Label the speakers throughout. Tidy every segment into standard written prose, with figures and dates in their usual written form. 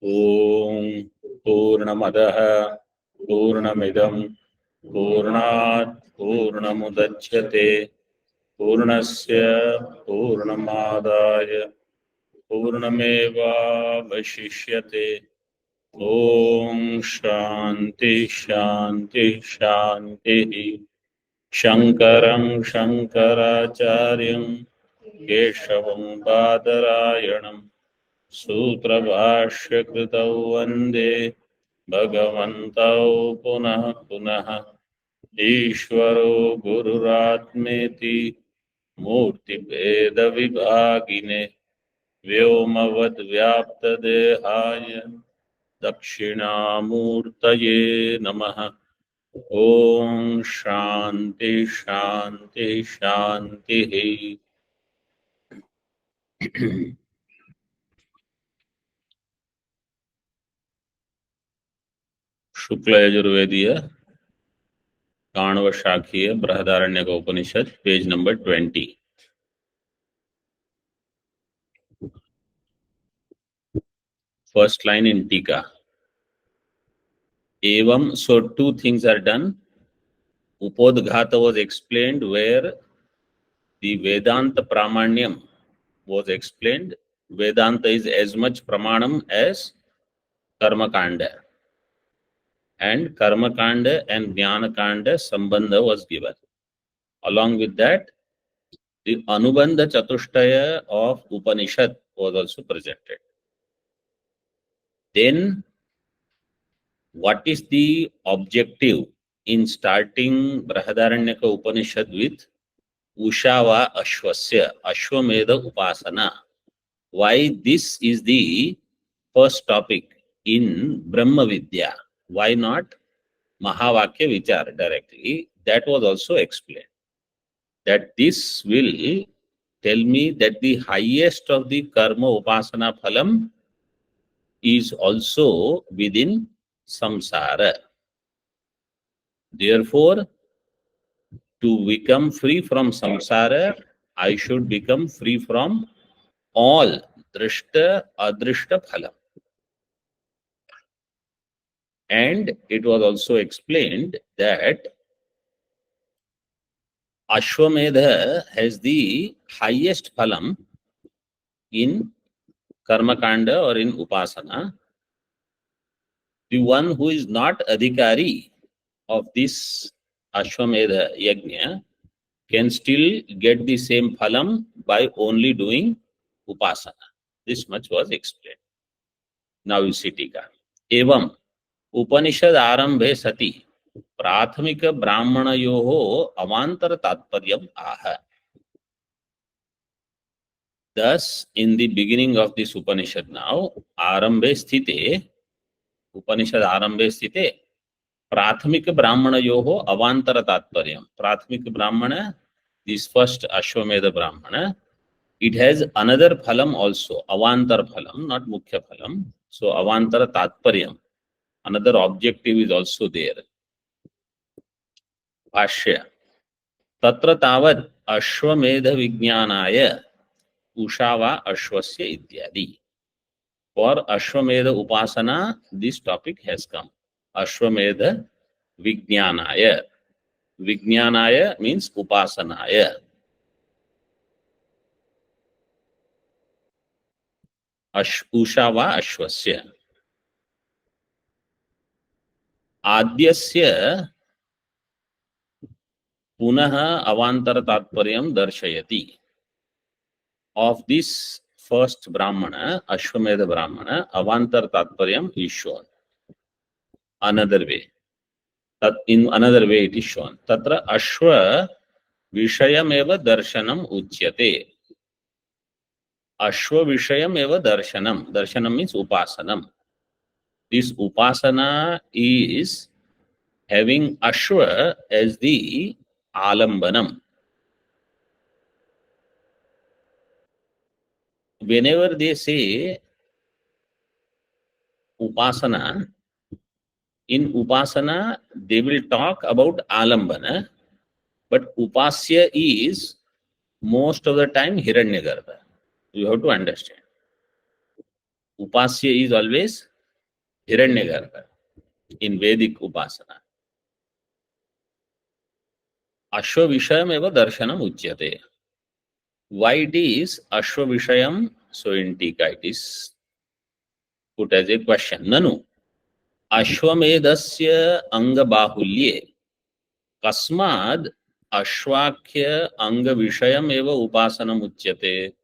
Speaker 1: ओम पूर्णमदः पूर्णमिदं पूर्णात् पूर्णमुदच्यते पूर्णस्य पूर्णमादाय पूर्णमेवावशिष्यते। ओम शांति शांति शांति। शंकरं शंकराचार्यं केशवं बादरायणं सूत्रभाष्यकृतौ वन्दे भगवन्तौ पुनः पुनः। ईश्वरो गुरुरात्मेति मूर्तिभेदविभागिने व्योमवद्व्याप्तदेहाय दक्षिणामूर्तये नमः। ओम शांति शांति शांति। शुक्ल यजुर्वेदीय Kanva शाखीय Brihadaranyaka Upanishad page number 20। First line in Tika. Evam, so two things are done. Upodghata was explained where the Vedanta Pramanyam was explained. Vedanta is as much Pramanam as Karmakanda. And Karmakanda and Jnanakanda Sambandha was given. Along with that, the Anubandha Chatushtaya of Upanishad was also presented. Then, what is the objective in starting Brihadaranyaka Upanishad with Ushava Ashvasya, Ashvamedha Upasana? Why this is the first topic in Brahma Vidya? Why not Mahavakya Vichar directly? That was also explained. That this will tell me that the highest of the Karma Upasana Phalam is also within samsara. Therefore, to become free from samsara, I should become free from all drishta, adrishta phalam. And it was also explained that Ashvamedha has the highest phalam in Karma Kanda or in Upasana. The one who is not adhikari of this Ashvamedha Yajna can still get the same phalam by only doing Upasana. This much was explained. Now you see Tika. Evam Upanishad Arambhe Sati Prathamika Brahmanayoho Avantara Tatparyam Aha. Thus, in the beginning of this Upanishad now, Arambhe Sthite, Upanishad Arambhe Sthite, Prathamika Brahmanayoho Avantara Tatparyam. Prathamika Brahmana, this first Ashvamedha Brahmana, it has another phalam also, Avantar phalam, not Mukhya phalam. So, Avantara Tatparyam, another objective is also there. Bhashya. Tatra tavad Ashvamedha Vijnanaya Ushava Ashvasya Ityadi. For Ashvamedha Upasana, this topic has come. Ashvamedha Vijnanaya. Vijnanaya means Upasanaya. Ushava Ashvasya. Adyasya Punaha Avantara Tatparyam Darshayati. Of this first Brahmana, Ashvamedha Brahmana, Avantara Tatparyam is shown. Another way. In another way it is shown. Tatra Ashva Vishayam eva Darshanam Uchyate. Ashva Vishayam eva Darshanam. Darshanam means Upasanam. This Upasana is having Ashva as the Alambanam. Whenever they say Upasana, in Upasana they will talk about Alambana, but Upasya is most of the time Hiranyagarbha. You have to understand. Upasya is always Hiranyagarbha in Vedic Upasana. Ashwa Vishayam eva darshanam uchyate. Why it is Ashwa Vishayam? So in Tika it is put as a question. Nanu Ashvamedasya Anga Bahulye Kasmad Ashwakya Anga Vishayam eva Upasanam uchyate.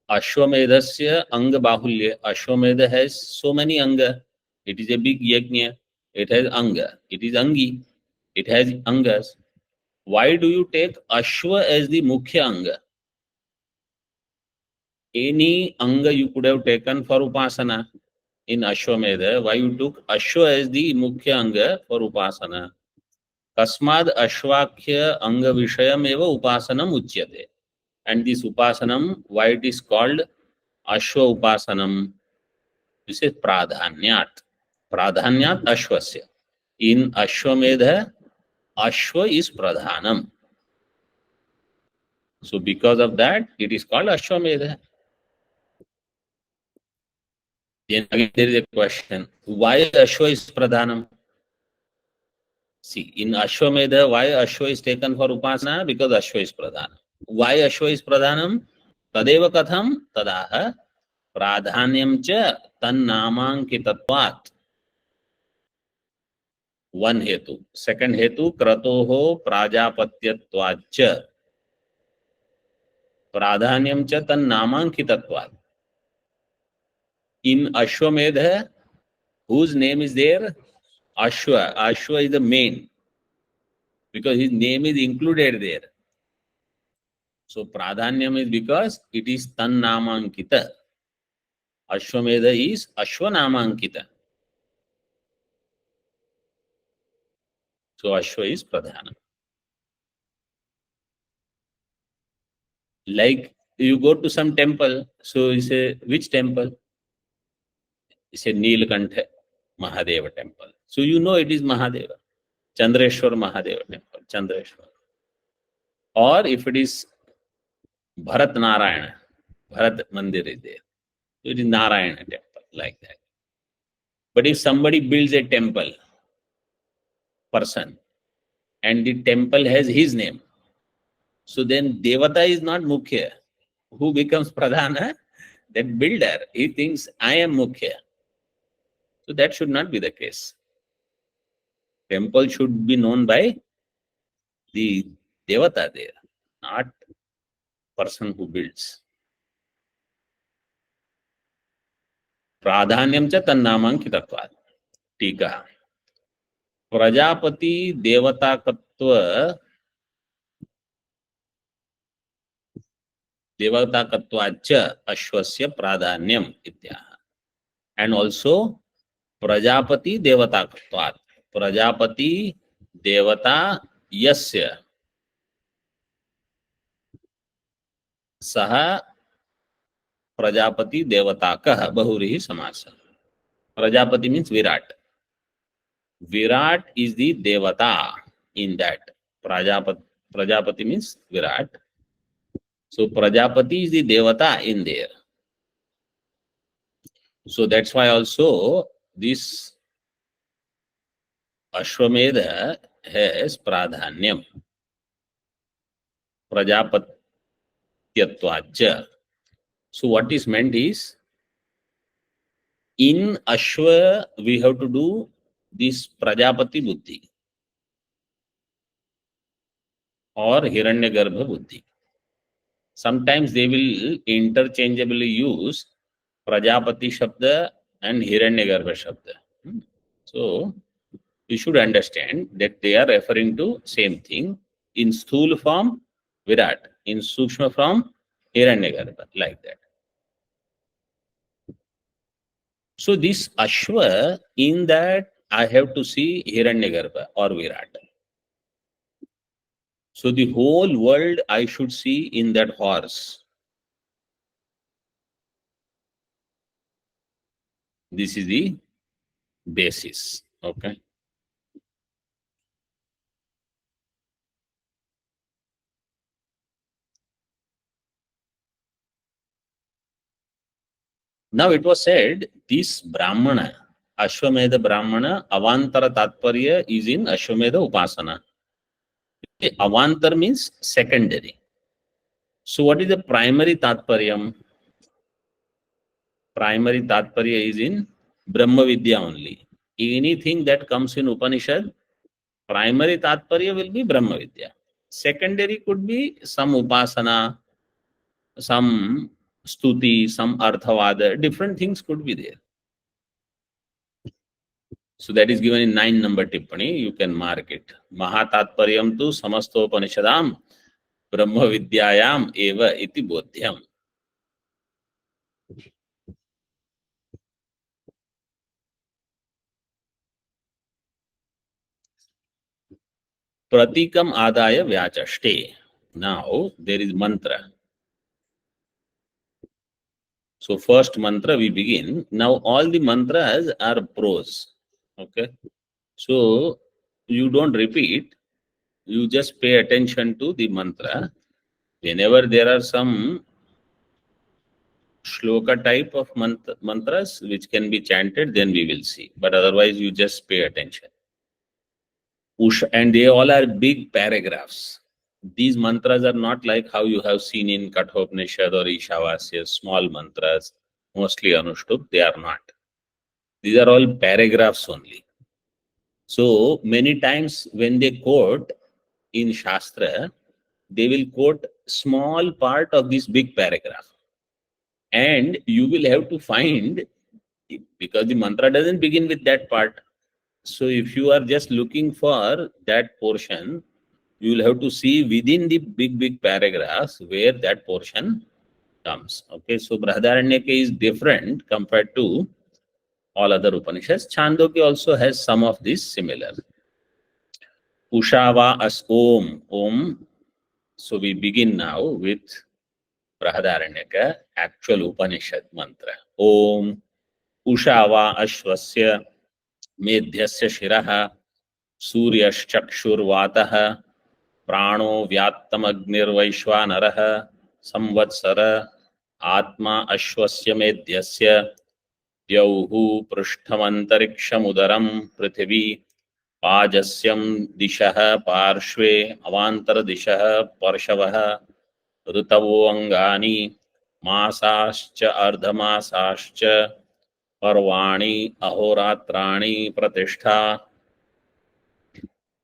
Speaker 1: Ashvamedasya Anga Bahulye. Ashvamedha has so many Anga. It is a big yajna. It has Anga. It is Angi. It has Angas. Why do you take Ashwa as the Mukhya Anga? Any Anga you could have taken for Upasana in Ashvamedha. Why you took Ashwa as the Mukhya Anga for Upasana? Kasmad Ashwakhya Anga Vishayam eva Upasanam Uchyate. And this Upasanam, why it is called Ashwa Upasanam? This is Pradhanyat. Pradhanyat Ashwasya. In Ashvamedha, Ashwa is Pradhanam. So because of that, it is called Ashvamedha. Then again there is a question, why Ashwa is Pradhanam? See, in Ashvamedha, why Ashwa is taken for Upasana? Because Ashwa is Pradhanam. Why Ashwa is Pradhanam? Tadeva Katham Tadaha Pradhanyam Cha Tannamankitvatvat. One hetu. Second hetu, Kratoho Prajapatyatvacha Pradhanyam Cha Tannamankitvatvat. In Ashvamedha, whose name is there? Ashwa. Ashwa is the main, because his name is included there. So Pradhanyam is because it is Tannamankita. Ashvamedha is Ashwanamankita. So Ashwa is Pradhana. Like you go to some temple, so you say, which temple? You say Nilkantha Mahadeva temple. So you know it is Mahadeva. Chandreshwar Mahadeva temple, Chandreshwar. Or if it is Bharat Narayana, Bharat Mandir is there. So it is Narayana temple, like that. But if somebody builds a temple, person, and the temple has his name, so then Devata is not Mukhya. Who becomes Pradhana? That builder. He thinks, I am Mukhya. So that should not be the case. Temple should be known by the Devata there, not person who builds. Pradhanyam cha tannamankitvatvat. Tika. Prajapati devatakatva devatakatvacha ashwasya pradhanyam ityaha. And also Prajapati devatakatvat. Prajapati devata yasya सह प्रजापति देवताकः बहुव्रीहि समासः. Prajapati means Virat. Virat is the devata in that. Prajapati means Virat. So Prajapati is the devata in there. So that's why also this Ashvamedha has Pradhanyam. Prajapatyatvacha. So what is meant is, in Ashwa we have to do this Prajapati Buddhi or Hiranyagarbha Buddhi. Sometimes they will interchangeably use Prajapati Shabda and Hiranyagarbha Shabda. So you should understand that they are referring to same thing. In Sthula form, Virat. In Sukshma form, Hiranyagarbha. Like that. So this Ashwa, in that I have to see Hiranyagarbha or Virat. So the whole world I should see in that horse. This is the basis. Okay. Now it was said, this Brahmana, Ashvamedha Brahmana Avantara Tatparya is in Ashvamedha Upasana. Avantar means secondary. So what is the primary Tatparyam? Primary Tatparya is in Brahma Vidya only. Anything that comes in Upanishad, primary Tatparya will be Brahma Vidya. Secondary could be some Upasana, some Stuti, some Arthavada, different things could be there. So that is given in 9 number Tippani, you can mark it. Mahatatparyam tu samastopanishadam Brahma Vidyayam eva iti bodhyam. Pratikam adaya vyachaste. Now there is mantra. So first mantra we begin. Now all the mantras are prose. Okay. So you don't repeat. You just pay attention to the mantra. Whenever there are some shloka type of mantras which can be chanted, then we will see. But otherwise you just pay attention. And they all are big paragraphs. These mantras are not like how you have seen in Kathopanishad or Ishavasya, small mantras, mostly Anushtup. They are not. These are all paragraphs only. So many times when they quote in Shastra, they will quote small part of this big paragraph. And you will have to find, because the mantra doesn't begin with that part. So if you are just looking for that portion, you will have to see within the big paragraphs where that portion comes. Okay, so Brihadaranyaka is different compared to all other Upanishads. Chandogya also has some of these similar. Ushava as Om. Om. So we begin now with Brihadaranyaka, actual Upanishad mantra. Om. Ushava Ashvasya Medhyasya Shiraha Suryashchakshurvatah Prano Vyattamagnirvaishwanarah Samvatsara Atma Ashvasya Medhyasya Yauhu Prushthamantariksham Prithvi Pajasyam Dishah Parshve Avantar Dishah Parshavah Ritavo Angani Masascha Ardhamasascha Parvani Ahoratrani Pratishtha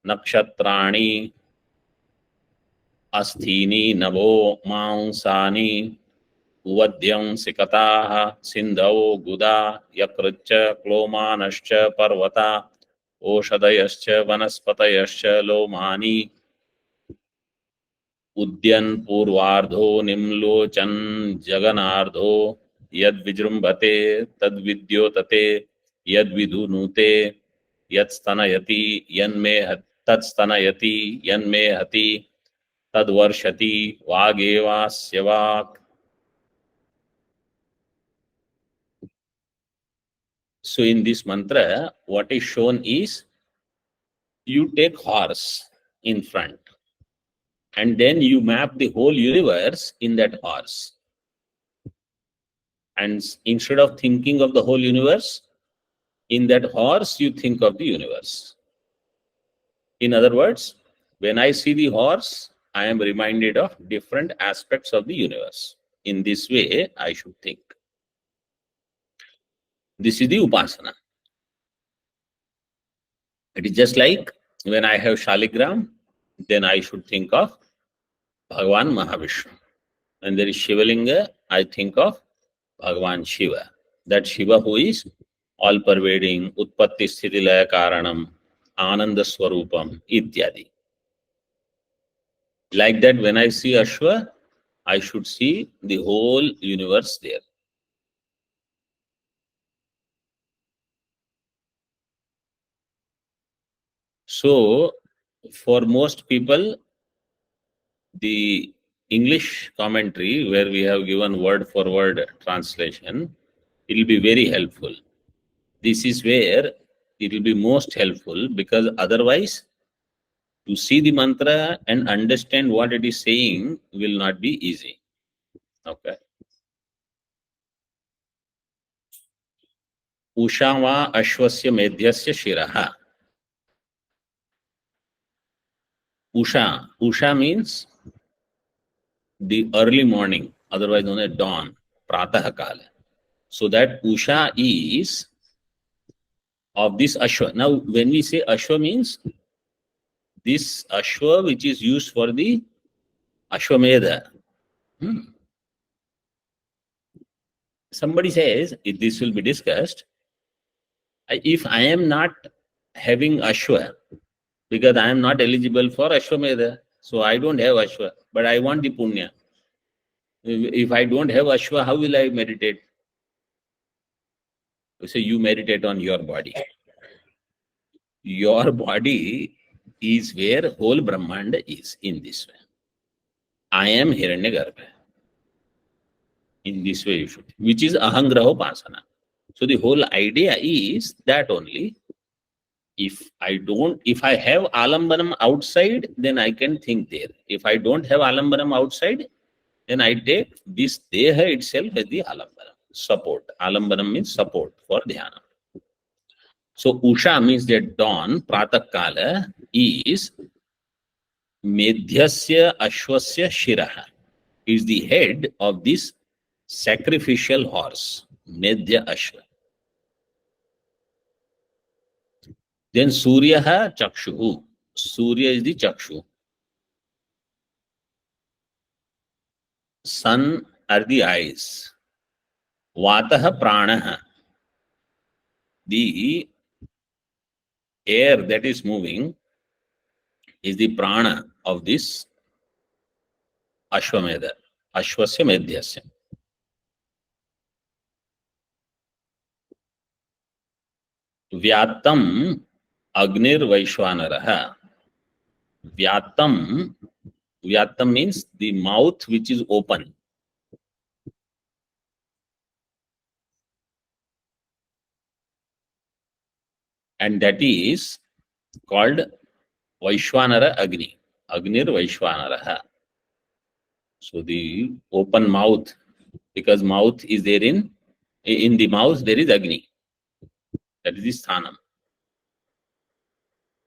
Speaker 1: Nakshatrani Asthini Navo Mangsani Uvadyam Sikataha Sindhavo Guda Yakritcha Klomanascha Parvata Oshadayascha Vanaspatayascha Lomani Udyan Purvardho Nimlochan Jaganardho Yad Vijrumbate Tad Vidyotate Yad Vidunute Yad Stanayati Yanme Tad Stanayati Yanme Hati Tad Varshati Vageva Syavak. So in this mantra, what is shown is you take horse in front and then you map the whole universe in that horse. And instead of thinking of the whole universe, in that horse, you think of the universe. In other words, when I see the horse, I am reminded of different aspects of the universe. In this way, I should think. This is the Upasana. It is just like when I have Shaligram, then I should think of Bhagavan Mahavishnu. When there is Shivalinga, I think of Bhagavan Shiva. That Shiva who is all-pervading, Utpatti Sthiti Laya Karanam, Ananda Swarupam, ityadi. Like that, when I see Ashwa, I should see the whole universe there. So, for most people, the English commentary, where we have given word for word translation, it will be very helpful. This is where it will be most helpful, because otherwise, to see the mantra and understand what it is saying will not be easy. Okay. Usha वा अश्वस्य मेध्यस्य शिरः. Usha means the early morning, otherwise known as dawn, pratah kala. So that Usha is of this Ashwa. Now, when we say Ashwa means this Ashwa which is used for the Ashvamedha. Somebody says, if this will be discussed, if I am not having Ashwa, because I am not eligible for Ashvamedha, so I don't have Ashwa, but I want the Punya. If I don't have Ashwa, how will I meditate? So you meditate on your body. Your body is where whole Brahmanda is in this way. I am Hiranyagarbha. In this way you should, which is Ahangraha Upasana. So the whole idea is that only if I have Alambanam outside, then I can think there. If I don't have Alambanam outside, then I take this Deha itself as the Alambanam. Support. Alambanam means support for Dhyana. So Usha means that dawn, Pratak Kala, is Medhyasya Ashwasya Shiraha, is the head of this sacrificial horse, Medhya Ashwa. Then Suryaha Chakshuhu. Surya is the Chakshu. Sun are the eyes. Vataha Pranaha. The air that is moving is the prana of this Ashvamedha. Ashwasya Medhyasya. Vyatam Agnir Vaishwanaraha. Vyatam means the mouth which is open. And that is called Vaishwanara Agni. Agnir Vaishwanaraha. So the open mouth, because mouth is there in the mouth there is Agni. That is the sthanam.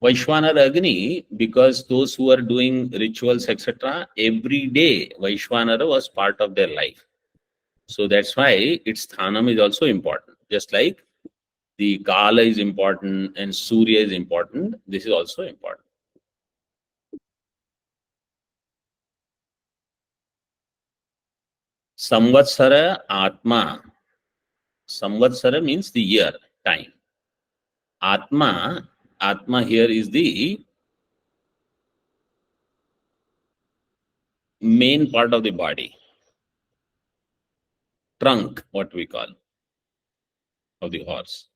Speaker 1: Vaishwanara Agni, because those who are doing rituals, etc., every day Vaishwanara was part of their life. So that's why its sthanam is also important. Just like the Kala is important and Surya is important, this is also important. Samvatsara Atma. Samvatsara means the year, time. Atma here is the main part of the body. Trunk, what we call, of the horse.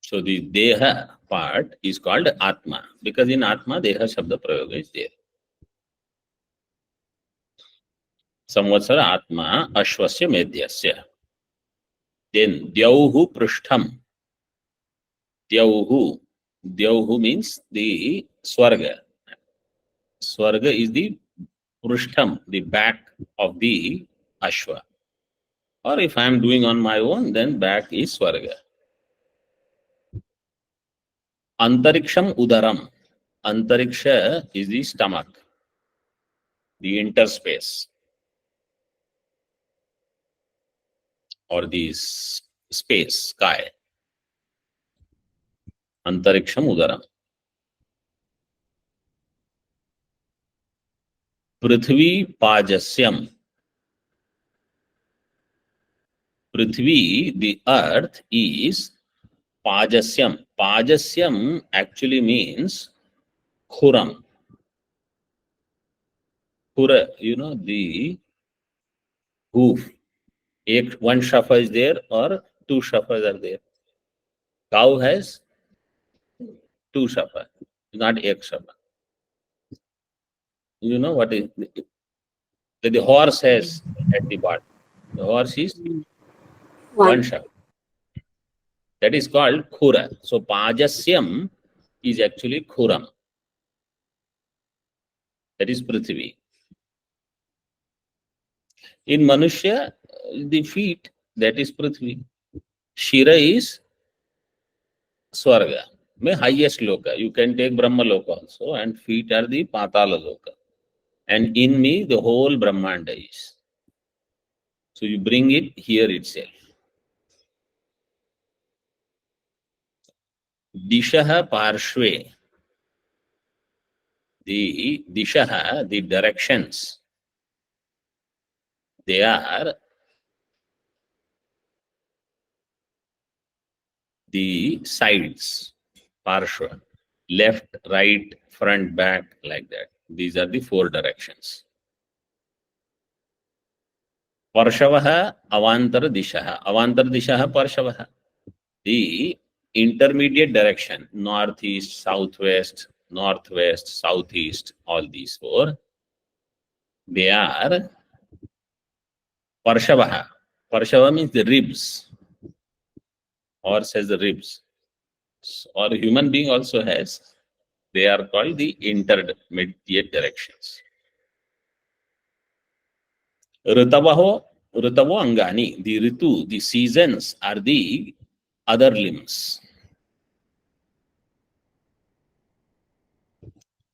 Speaker 1: So the Deha part is called Atma, because in Atma, Deha Shabda Prayoga is there. Samvatsara Atma Ashwasya Medhyasya. Then Dyauhu Prishtham. Dyauhu means the Swarga. Swarga is the Prishtham, the back of the Ashwa. Or if I am doing on my own, then back is Swarga. Antariksham Udaram. Antariksha is the stomach, the interspace, or the space, sky. Antariksham Udaram. Prithvi Pajasyam. Prithvi, the earth, is Pajasyam. Pajasyam actually means Khuram. Khura, the hoof. One shafa is there or two shafas are there. Cow has two shafa, not ek shafa. You know what is the horse has at the bottom. The horse is one shafa. That is called Khura. So Pajasyam is actually Khuram. That is Prithvi. In Manushya, the feet, that is Prithvi. Shira is Swarga, the highest loka. You can take Brahma loka also, and feet are the Patala loka. And in me, the whole Brahmanda is. So you bring it here itself. Dishaha Parshve. The Dishaha, the directions, they are the sides. Parshva. Left, right, front, back, like that. These are the four directions. Parshavaha, Avantar Dishaha. Avantar Dishaha, Parshavaha. The intermediate direction, northeast, southwest, northwest, southeast, all these four, they are Parshavaha. Parshava means the ribs. Horse has the ribs. Or human being also has. They are called the intermediate directions. Ritavaho, Ritavo Angani, the Ritu, the seasons are the other limbs.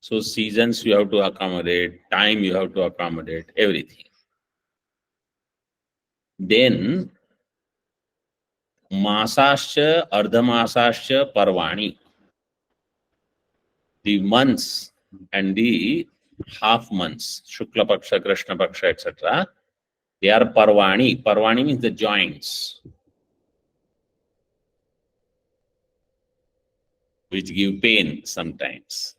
Speaker 1: So seasons you have to accommodate, time you have to accommodate, everything. Then Masascha, Ardhamasascha, Parvani, the months and the half months, Shukla Paksha, Krishna Paksha, etc., they are Parvani. Parvani means the joints, which give pain sometimes.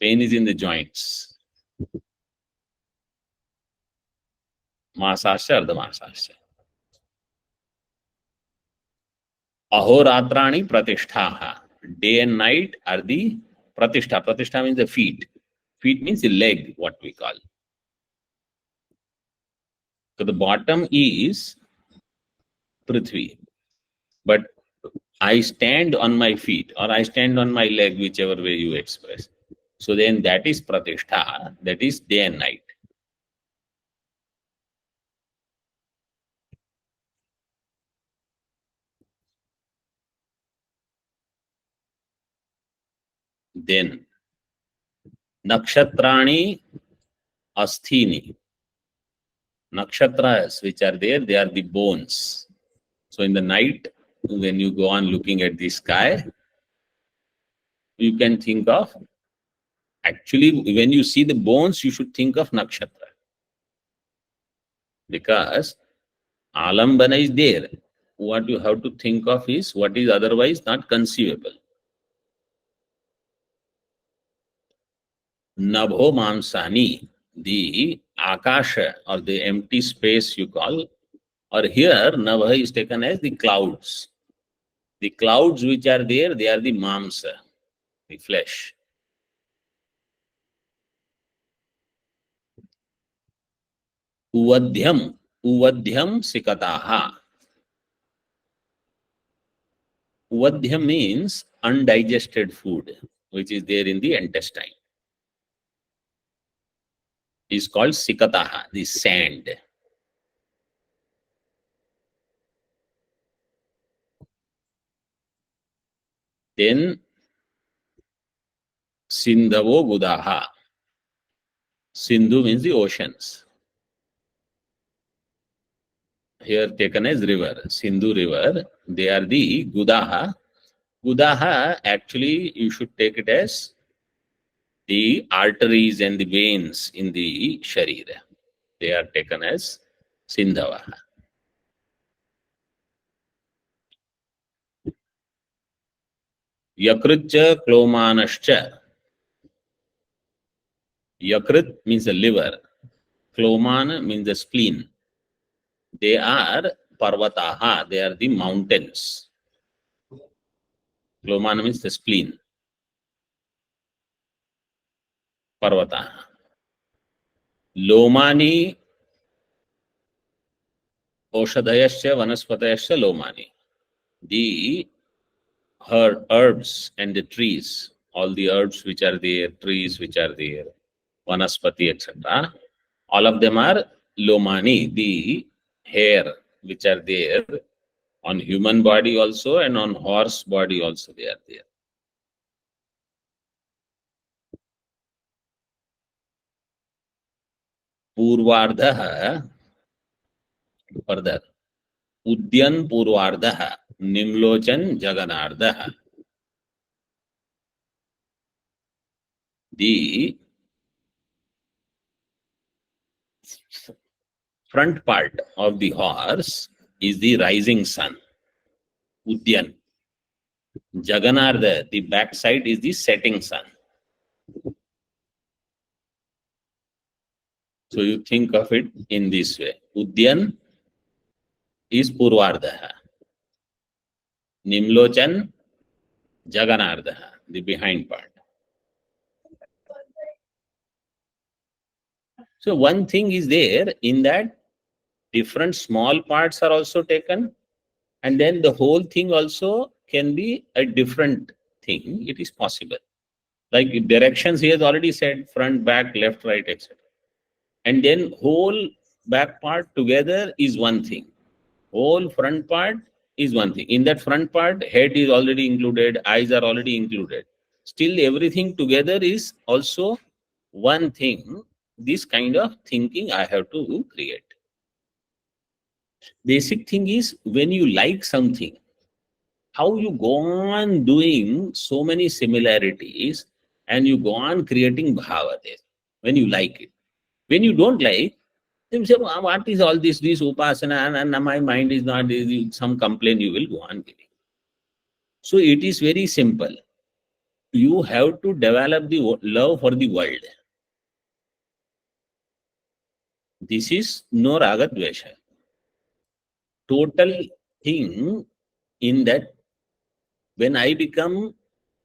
Speaker 1: Pain is in the joints. Masascha, Ardhamasascha. Ahoratrani Pratishthaha. Day and night are the Pratishtha. Pratishtha means the feet. Feet means the leg, what we call. So the bottom is Prithvi. But I stand on my feet or I stand on my leg, whichever way you express. So then that is Pratishtha, that is day and night. Then Nakshatrani Asthini. Nakshatras which are there, they are the bones. So in the night, when you go on looking at the sky, you can think of, actually, when you see the bones, you should think of nakshatra. Because alambana is there. What you have to think of is what is otherwise not conceivable. Nabho Mamsani, the Akasha or the empty space you call, or here Nabha is taken as the clouds. The clouds which are there, they are the Mamsa, the flesh. Uvadhyam, Uvadhyam Sikataha. Uvadhyam means undigested food, which is there in the intestine. Is called Sikataha, the sand. Then Sindhavo Gudaha. Sindhu means the oceans. Here taken as river. Sindhu river. They are the Gudaha. Gudaha, actually, you should take it as the arteries and the veins in the Sharira. They are taken as Sindhavaha. Yakritcha Klomanascha. Yakrit means the liver. Klomana means the spleen. They are Parvataha. They are the mountains. Klomana means the spleen. Parvataha. Lomani Oshadayascha Vanaspatayascha Lomani. The herbs and the trees all the herbs which are there, trees which are there, vanaspati, etc. All of them are lomani, the hair which are there on human body also and on horse body also they are there. Purvardha, further. Udyan Purvardha, Nimlochan Jaganardha. The front part of the horse is the rising sun, Udyan. Jaganardha, the back side is the setting sun. So you think of it in this way. Udyan is Purvardha. Nimlochan, Jaganardha, the behind part. So one thing is there in that different small parts are also taken, and then the whole thing also can be a different thing. It is possible. Like directions he has already said, front, back, left, right, etc. And then whole back part together is one thing. Whole front part is one thing. In that front part, head is already included, eyes are already included. Still everything together is also one thing. This kind of thinking I have to create. Basic thing is when you like something, how you go on doing so many similarities and you go on creating bhava there when you like it. When you don't like, then you say, What is all this upasana, and my mind is not, some complaint you will go on giving. So it is very simple. You have to develop the love for the world. This is no raga dvesha. Total thing in that when I become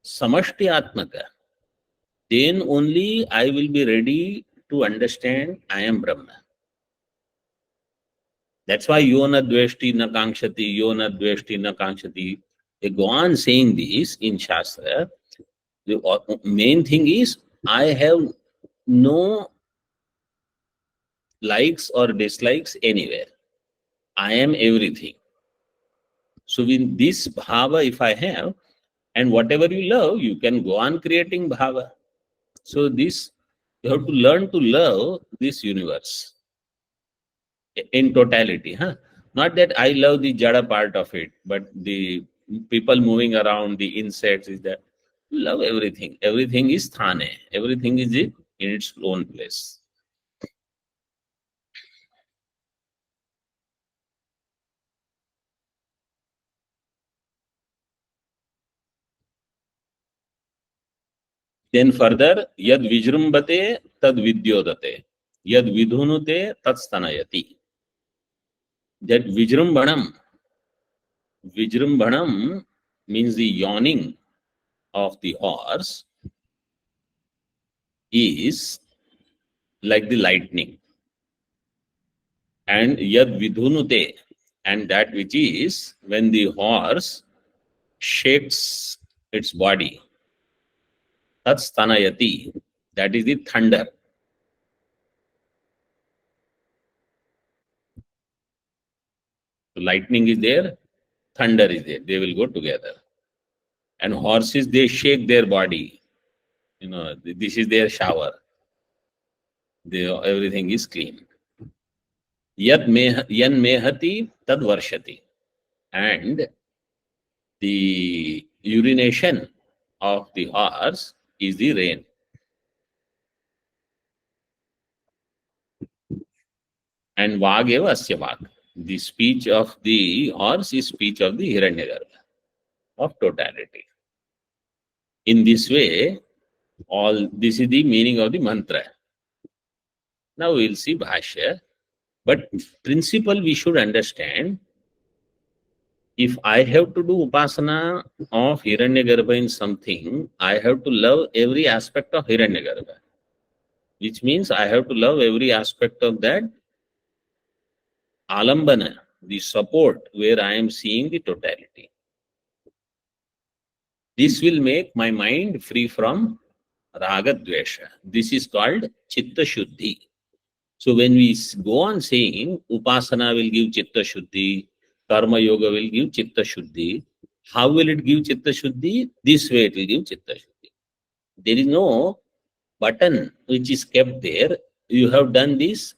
Speaker 1: samashti atmaka, then only I will be ready to understand I am Brahma. That's why yona dveshti na kankshati, yona dveshti na kankshati. They go on saying this in Shastra. The main thing is I have no likes or dislikes anywhere. I am everything. So with this bhava, if I have, and whatever you love, you can go on creating bhava. So this, you have to learn to love this universe in totality. Huh? Not that I love the jada part of it, but the people moving around, the insects, is that love everything. Everything is thane. Everything is in its own place. Then further, yad vijrumbate tad vidyodate. Yad vidhunute tad stanayati. That vijrumbhanam means the yawning of the horse is like the lightning. And yad vidhunute, and that which is when the horse shakes its body, tad stanayati, that is the thunder. Lightning is there, thunder is there, they will go together. And horses, they shake their body. This is their shower. Everything is clean. Yan mehati tad varshati. And the urination of the horse is the rain. And vageva asya vag. The speech of the horse is speech of the Hiranyagarbha, of totality. In this way, all this is the meaning of the mantra. Now we will see Bhashya. But principle we should understand, if I have to do upasana of Hiranyagarbha in something, I have to love every aspect of Hiranyagarbha. Which means I have to love every aspect of that alambana, the support where I am seeing the totality. This will make my mind free from raga dvesha. This is called chitta shuddhi. So when we go on saying upasana will give chitta shuddhi, karma yoga will give chitta shuddhi, how will it give chitta shuddhi? This way it will give chitta shuddhi. There is no button which is kept there. You have done this,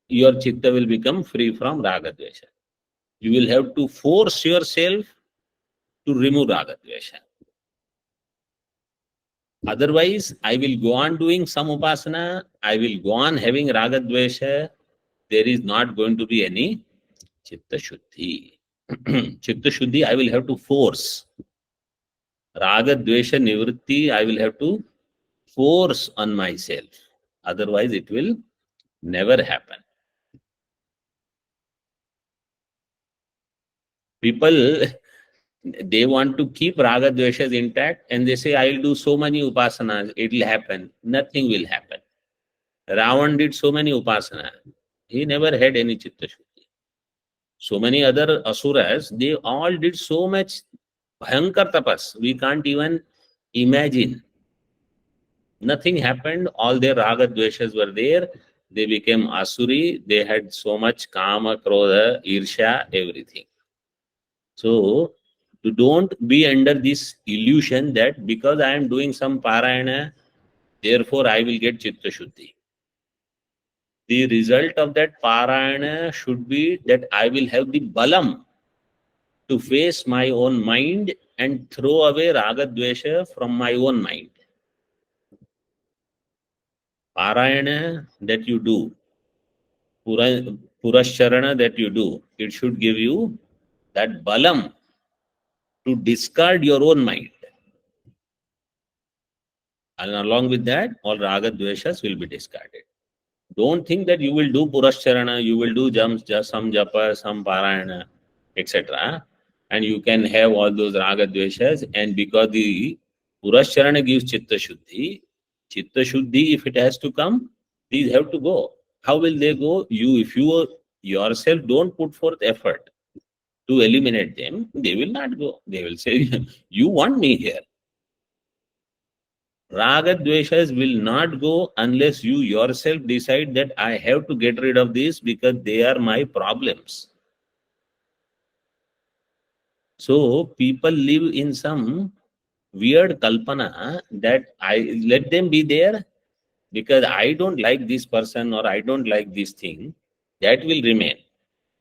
Speaker 1: your chitta will become free from raga dvesha. You will have to force yourself to remove raga dvesha. Otherwise, I will go on doing some upasana, I will go on having raga dvesha. There is not going to be any chitta shuddhi. Chitta shuddhi, I will have to force. Raga dvesha nivritti, I will have to force on myself. Otherwise, it will never happen. People, they want to keep raga dveshas intact and they say, I'll do so many upasanas, it will happen. Nothing will happen. Ravan did so many upasanas. He never had any chitta shuddhi. So many other asuras, they all did so much bhayankar tapas. We can't even imagine. Nothing happened. All their raga dveshas were there. They became asuri. They had so much kama, krodha, irsha, everything. So, you don't be under this illusion that because I am doing some parayana, therefore I will get chitta shuddhi. The result of that parayana should be that I will have the balam to face my own mind and throw away raga dvesha from my own mind. Parayana that you do, purasharana that you do, it should give you that balam to discard your own mind. And along with that, all raga dveshas will be discarded. Don't think that you will do purasharana, you will do some japa, some parayana, etc. And you can have all those raga dveshas. And because the purasharana gives chitta shuddhi, if it has to come, these have to go. How will they go? If you yourself don't put forth effort to eliminate them, they will not go. They will say, you want me here. Raga dveshas will not go unless you yourself decide that I have to get rid of this because they are my problems. So people live in some weird kalpana that I let them be there because I don't like this person or I don't like this thing. That will remain.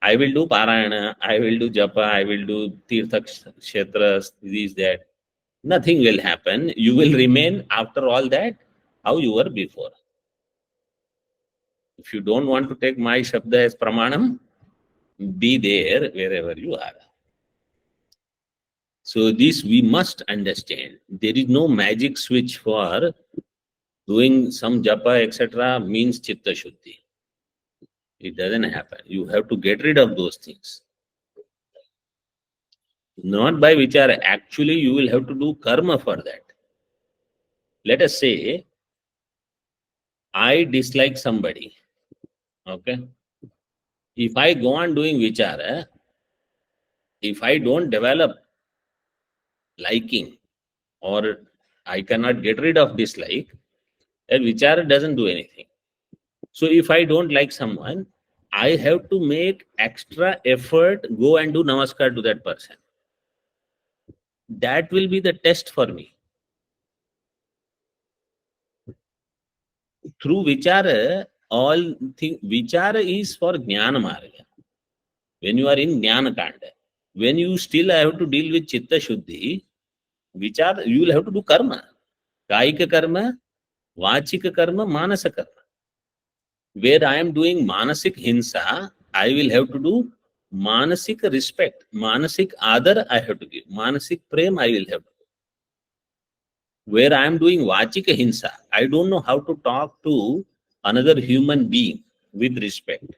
Speaker 1: I will do parayana, I will do japa, I will do tirtha kshetras, this, that. Nothing will happen. You will remain after all that how you were before. If you don't want to take my shabda as pramanam, be there wherever you are. So this we must understand. There is no magic switch for doing some japa, etc. means chitta shuddhi. It doesn't happen. You have to get rid of those things. Not by vichara. Actually, you will have to do karma for that. Let us say, I dislike somebody. Okay. If I go on doing vichara, if I don't develop liking or I cannot get rid of dislike, then vichara doesn't do anything. So if I don't like someone, I have to make extra effort, go and do namaskar to that person. That will be the test for me. Through vichara, vichara is for jnana marga. When you are in jnana kanda, when you still have to deal with chitta shuddhi, vichara, you will have to do karma. Kaika karma, vachika karma, manasa karma. Where I am doing manasik hinsa, I will have to do manasik respect, manasik adar I have to give, manasik prem I will have to do. Where I am doing vachika hinsa, I don't know how to talk to another human being with respect.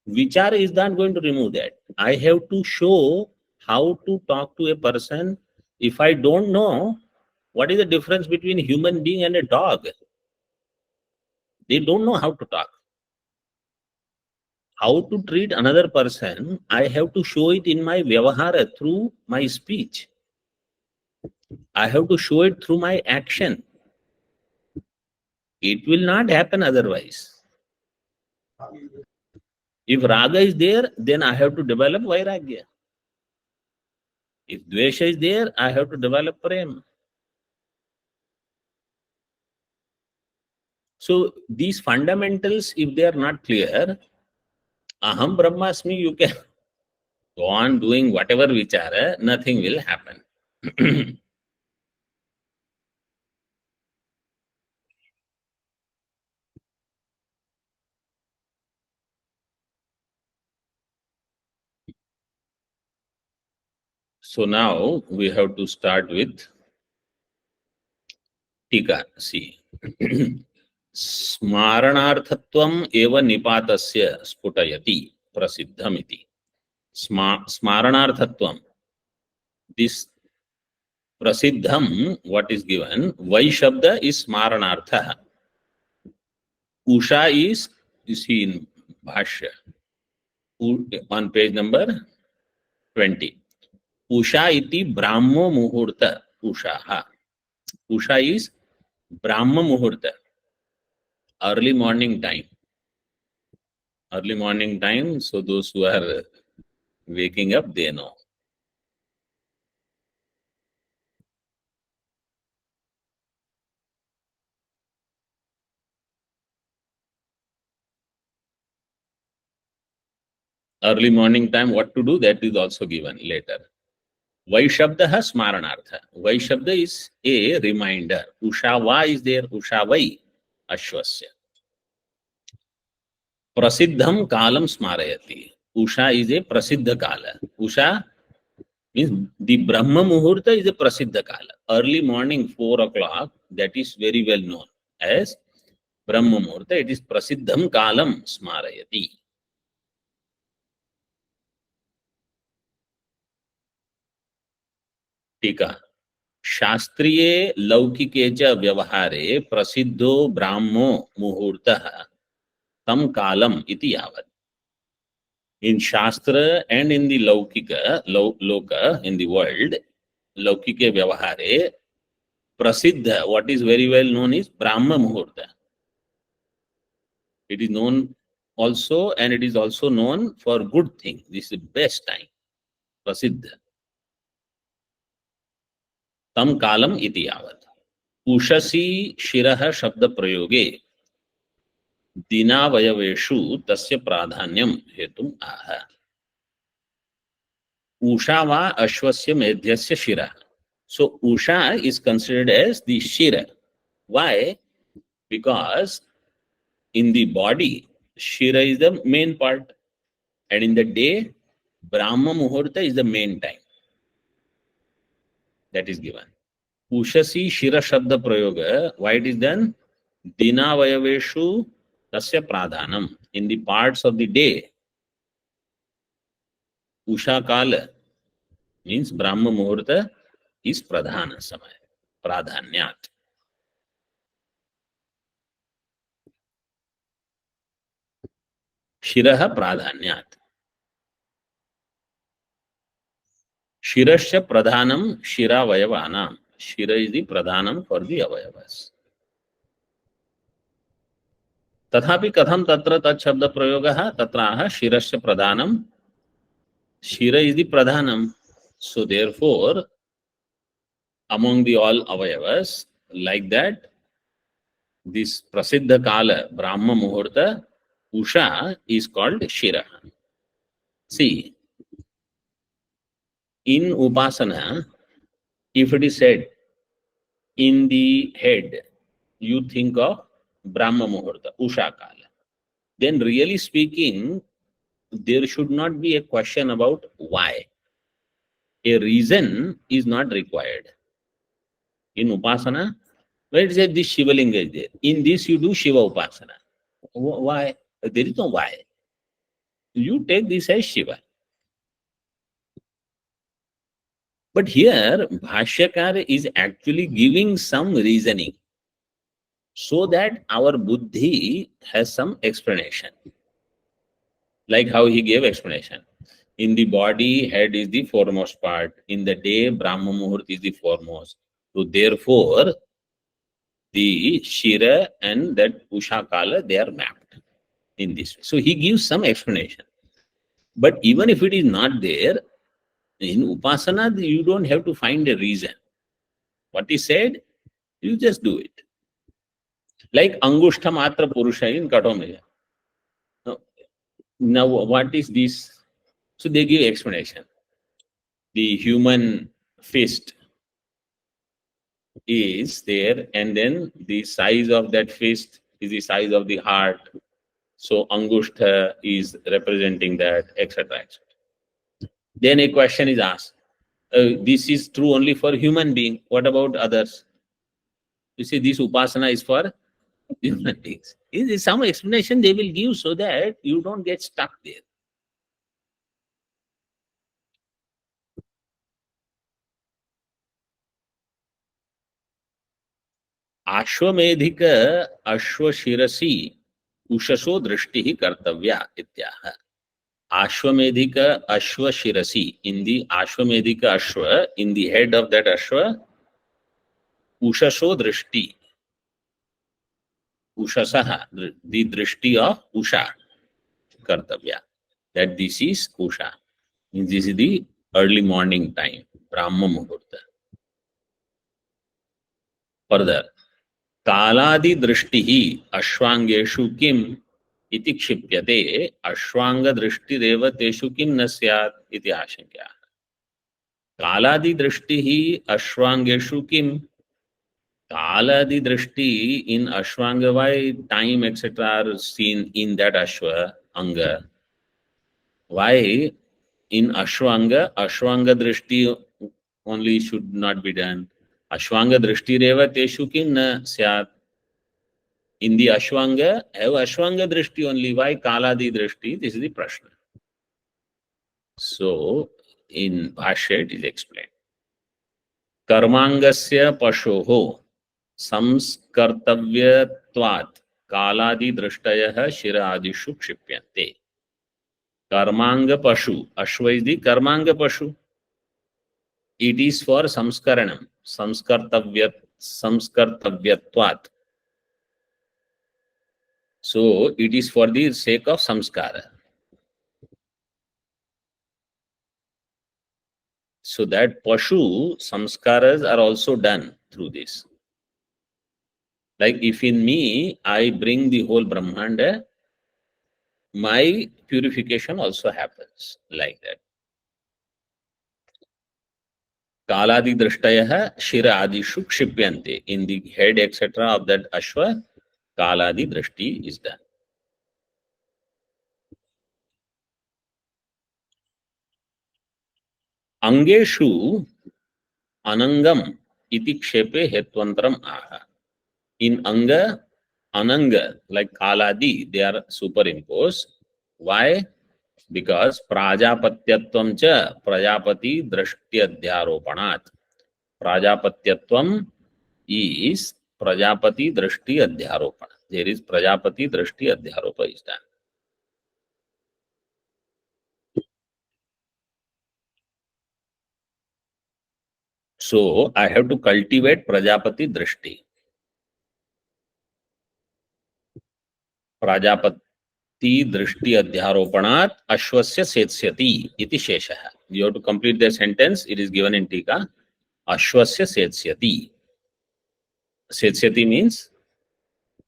Speaker 1: Vichara is not going to remove that. I have to show how to talk to a person. If I don't know, what is the difference between a human being and a dog? They don't know how to talk. How to treat another person, I have to show it in my vyavahara through my speech. I have to show it through my action. It will not happen otherwise. If raga is there, then I have to develop vairagya. If dvesha is there, I have to develop prema. So these fundamentals, if they are not clear, aham brahmasmi, you can go on doing whatever vichara, nothing will happen. So now we have to start with Tika. See. स्मारणार्थत्वम् एव निपातस्य स्फुटयति प्रसिद्धमिति. स्मारणार्थत्वम्, this prasiddham, what is given, vai shabda is smaranartha. Usha is, you see in bhashya on page number 20, usha iti brahmo muhurta. Usha is brahma muhurta, early morning time. Early morning time, so those who are waking up, they know. Early morning time, what to do, that is also given later. Vai shabda smaranartha. Vai shabda is a reminder. Ushava is there, Ushavai Ashvasya. Prasiddham kalam smarayati. Usha is a prasiddha kala. Usha means the Brahma Muhurta is a prasiddha kala. Early morning 4 o'clock, that is very well known as Brahma Muhurta. It is prasiddham kalam smarayati. Tika. शास्त्रीये लौकिके च व्यवहारे प्रसिद्धो Brahmo मुहूर्तः tam kalam iti yavat. In Shastra and in the Laukika, Loka, in the world, Laukike Vyavahare, Prasiddha, what is very well known is Brahma Muhurta. It is known also, and it is also known for good thing. This is the best time. Prasiddha. Tam kalam iti yavat. Ushasi shiraha shabda prayoge dinavayaveshu tasya pradhanyam hetum aha. Usha va ashvasya medhyasya shira. So Usha is considered as the shira. Why? Because in the body, shira is the main part, and in the day, Brahma Muhurta is the main time. That is given. Ushasi shira shabda prayoga. Why it is done? Dina vayaveshu tasya pradhanam. In the parts of the day, Usha kala means Brahma Muhurta is pradhana samaya. Pradhanyat. Shiraha pradhanyat. Shirasya pradhanam shira vayavanam. Shira is the pradhanam for the avayavas. तथापि कथम तत्र तत्शब्द प्रयोगः तत्राह शिरस्य प्रधानम. Shira is the pradhanam. So therefore, among the all avayavas, like that, this prasiddha kala, Brahma Muhurta, Usha is called Shira. See, in Upasana, if it is said in the head, you think of Brahma Muhurta, Usha kala. Then really speaking, there should not be a question about why. A reason is not required. In Upasana, where it says this Shivalinga is there. In this you do Shiva Upasana. Why? There is no why. You take this as Shiva. But here, Bhashyakar is actually giving some reasoning so that our buddhi has some explanation. Like how he gave explanation. In the body, head is the foremost part. In the day, Brahma Muhurt is the foremost. So therefore, the Shira and that Usha Kala, they are mapped in this way. So he gives some explanation. But even if it is not there, in Upasana, you don't have to find a reason. What he said, you just do it. Like Angushta Matra Purusha in Katomeja. Now, what is this? So they give explanation. The human fist is there, and then the size of that fist is the size of the heart. So Angushta is representing that, etc. etc. Then a question is asked. This is true only for human being. What about others? You see, this upasana is for human beings. Is some explanation they will give so that you don't get stuck there. आश्वमेधिक अश्वशिरसि उषसो दृष्टि कर्तव्या इत्याह. Ashvamedha Ashvashirasi, in the Ashvamedha Ashva, in the head of that Ashva, Ushasho Drishti, Ushasaha, the Drishti of Usha, Kartavya. That this is Usha. This is the early morning time, Brahma Muhurta. Further, Kaladi Drishtihi Ashwangeshu Kim iti Kshipyate Ashwanga Drishtireva Teshu Kim Nasyat iti Ashankya. Kaladi Drishtihi Ashwangeshu Kim. Kaladi Drishti in Ashwanga, why time etc. are seen in that Ashwa Anga? Why in Ashwanga, Ashwanga Drishti only should not be done? Ashwanga Drishti Reva Teshu Kim na Syat. In the Ashwanga, have Ashwanga Drishti only. Why Kaladi Drishti? This is the Prashna. So, in Bhashya it is explained. Karmangasya Pashoho संस्कर्तव्यत्वात् कालादि दृष्टयः शिर आदिषु क्षिप्यन्ते. कर्मांग पशु, अश्व is the कर्मांग पशु. It is for संस्करणम, संस्कर्तव्यत्वात्. So it is for the sake of संस्कार. So that pashu samskaras are also done through this. Like if in me I bring the whole Brahmanda, my purification also happens like that. Kaladi drishtayah shira adishu kshipyante. In the head etc. of that ashwa, Kaladi drishti is done. Angeshu anangam iti kshepe hetvantaram aha. In anga, ananga, like Kaladi, they are superimposed. Why? Because prajapatyatvam cha prajapati drishtyadhyaropanat. Prajapatyatvam is prajapati drishti adhyaropana. There is prajapati drishti adhyaropa is done. So I have to cultivate prajapati drishti. Prajapati drishti adhyaropanat ashwasya setsyati iti sheshah. You have to complete the sentence. It is given in Tika. Ashwasya setsyati. Setsyati means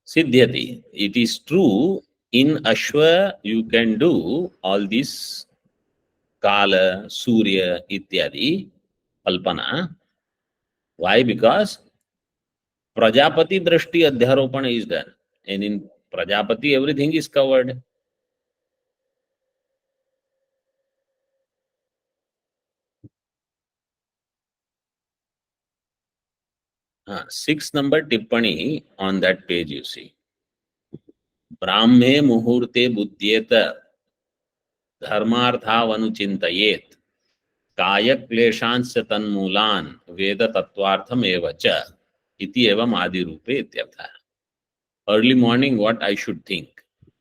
Speaker 1: siddhyati. It is true, in Ashwa you can do all this Kala, Surya, ityadi, Kalpana. Why? Because Prajapati Drishti Adhyaropana is done. And in Prajapati everything is covered. Sixth number Tippani on that page you see. Brahme Muhurte Buddhyeta Dharmarthavanuchintayet काय क्लेशांश तन्मूलान वेद तत्वार्थम एवच इति एवं आदि रूपे इत्यर्थः. Early morning, what I should think?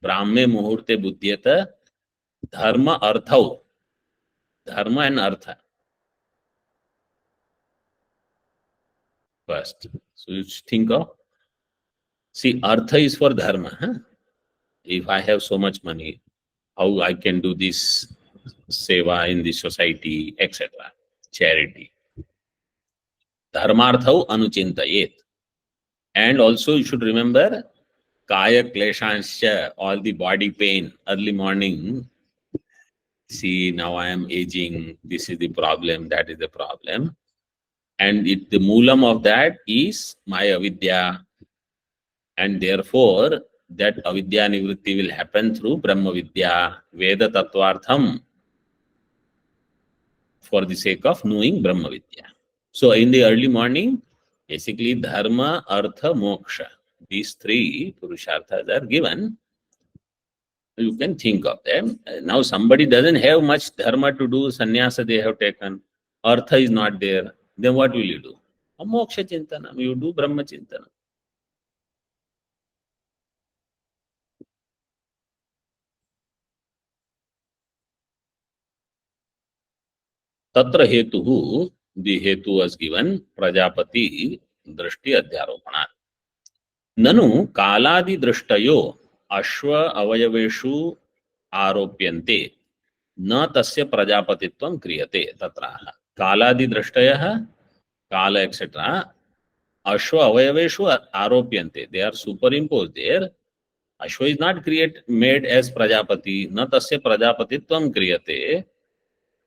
Speaker 1: Brahme muhurte buddhyeta dharma arthau. dharma and artha first. So you think of, see, artha is for dharma. Huh? If I have so much money, how I can do this seva in the society, etc. Charity. Dharmarthau anuchintayet. And also you should remember kaya kleshanscha, all the body pain, early morning. See, now I am aging, this is the problem, that is the problem. And the moolam of that is my avidya. And therefore, that avidya nivritti will happen through Brahma Vidya, Veda Tattvartham, for the sake of knowing Brahma Vidya. So in the early morning, basically dharma, artha, moksha. These three purusharthas are given. You can think of them. Now somebody doesn't have much dharma to do, sannyasa they have taken, artha is not there. Then what will you do? A moksha chintanam. You do Brahma chintanam. Tatra hetuhu, the hetu was given, Prajapati drishti adhyaropana. Nanu kaladi drishtayo ashva avayaveshu aropyante न तस्य प्रजापतित्वं क्रियते तत्राह कालादि दृष्टयः काल etcetera अश्व अवयवेषु आरोप्यन्ते they are superimposed there अश्व is not create made as Prajapati न तस्य प्रजापतित्वं क्रियते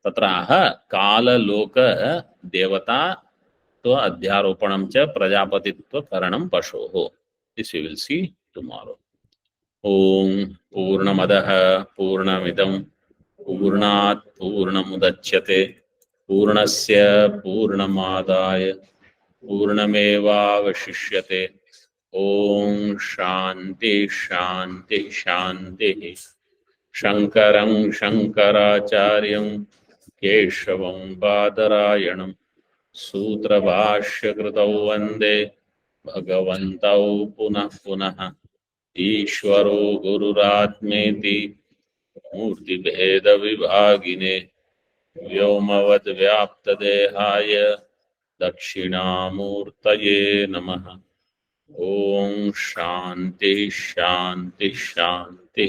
Speaker 1: तत्राह काल लोक देवता तो अध्यारोपणं च प्रजापतित्व करणं पशोः this we will see tomorrow ओम पूर्णमदः पूर्णमिदं पूर्णात् पूर्णमुदच्यते पूर्णस्य पूर्णमादाय पूर्णमेवावशिष्यते ओम शांति शांति शांति शंकरं शंकराचार्यं केशवं बादरायणं सूत्रभाष्यकृतौ वन्दे भगवन्तौ पुनः पुनः ईश्वरो गुरुरात्मेति मूर्तिभेद विभागिने व्योमवद्व्याप्तदेहाय दक्षिणामूर्तये नमः ओम शांति शांति शांति।